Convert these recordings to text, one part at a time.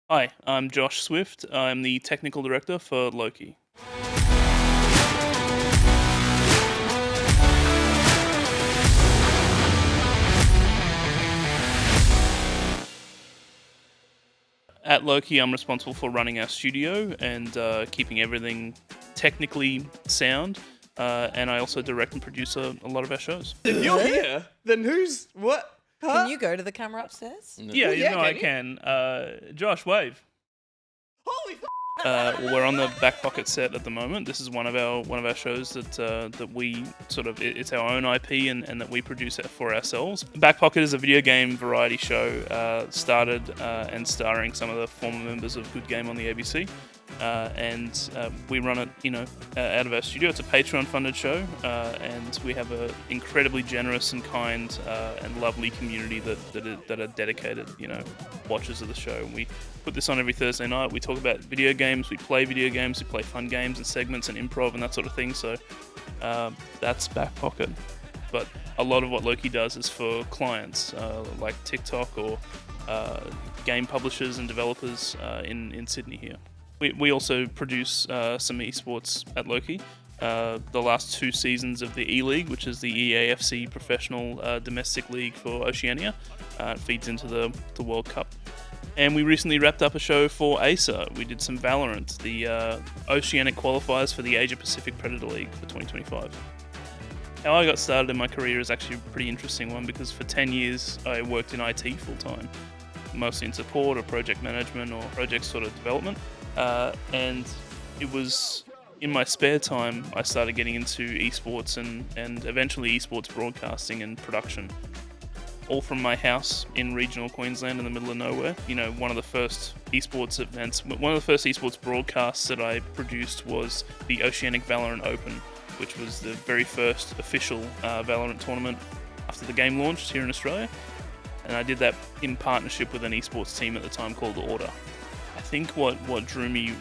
Hi, I'm Josh Swift. I'm the technical director for Lowkii. At Lowkii, I'm responsible for running our studio and keeping everything technically sound. And I also direct and produce a lot of our shows. If you're here, then who's what? Huh? Can you go to the camera upstairs? Yeah, Well, yeah, I can can. Josh, wave. Holy We're on the Back Pocket set at the moment. This is one of our shows that we sort of it's our own IP and that we produce it for ourselves. Back Pocket is a video game variety show started and starring some of the former members of Good Game on the ABC. And we run it, out of our studio. It's a Patreon-funded show, and we have an incredibly generous and kind and lovely community that are dedicated, watchers of the show. And we put this on every Thursday night. We talk about video games. We play video games. We play fun games and segments and improv and that sort of thing. So that's Back Pocket. But a lot of what Lowkii does is for clients like TikTok or game publishers and developers in Sydney here. We also produce some esports at Lowkii. The last 2 seasons of the E-League, which is the EAFC professional domestic league for Oceania. It feeds into the World Cup. And we recently wrapped up a show for Acer. We did some Valorant, the Oceanic qualifiers for the Asia Pacific Predator League for 2025. How I got started in my career is actually a pretty interesting one because for 10 years I worked in IT full-time, mostly in support or project management or project sort of development. And it was in my spare time I started getting into esports and eventually esports broadcasting and production. All from my house in regional Queensland in the middle of nowhere. One of the first esports events, one of the first esports broadcasts that I produced was the Oceanic Valorant Open, which was the very first official Valorant tournament after the game launched here in Australia. And I did that in partnership with an esports team at the time called Order. I think what drew me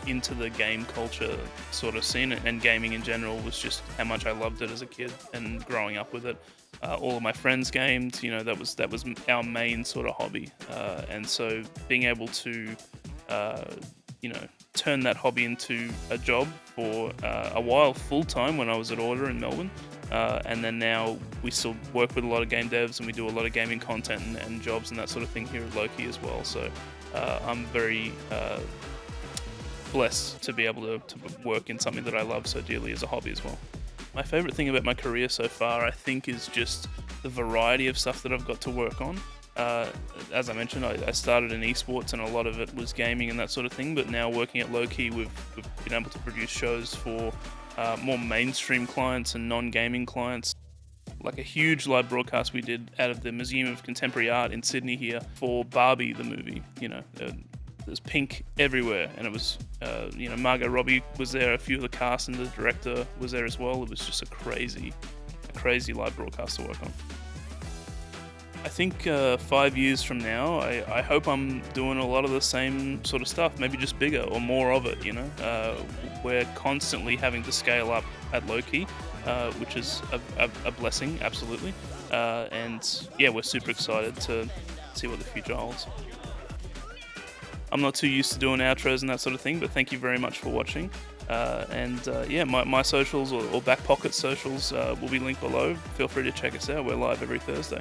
into the game culture sort of scene and gaming in general was just how much I loved it as a kid and growing up with it. All of my friends gamed, that was our main sort of hobby. And so being able to, turn that hobby into a job for a while full time when I was at Order in Melbourne. And then now we still work with a lot of game devs and we do a lot of gaming content and jobs and that sort of thing here at Lowkii as well. So I'm very blessed to be able to work in something that I love so dearly as a hobby as well. My favourite thing about my career so far, I think, is just the variety of stuff that I've got to work on. As I mentioned, I started in esports and a lot of it was gaming and that sort of thing, but now working at Lowkii, we've been able to produce shows for more mainstream clients and non-gaming clients. Like a huge live broadcast we did out of the Museum of Contemporary Art in Sydney here for Barbie the movie. There's pink everywhere, and it was, Margot Robbie was there, a few of the cast and the director was there as well. It was just a crazy live broadcast to work on. I think 5 years from now, I hope I'm doing a lot of the same sort of stuff, maybe just bigger or more of it, We're constantly having to scale up at Lowkii, which is a blessing, absolutely. And yeah, we're super excited to see what the future holds. I'm not too used to doing outros and that sort of thing, but thank you very much for watching. My socials or Back Pocket socials will be linked below. Feel free to check us out. We're live every Thursday.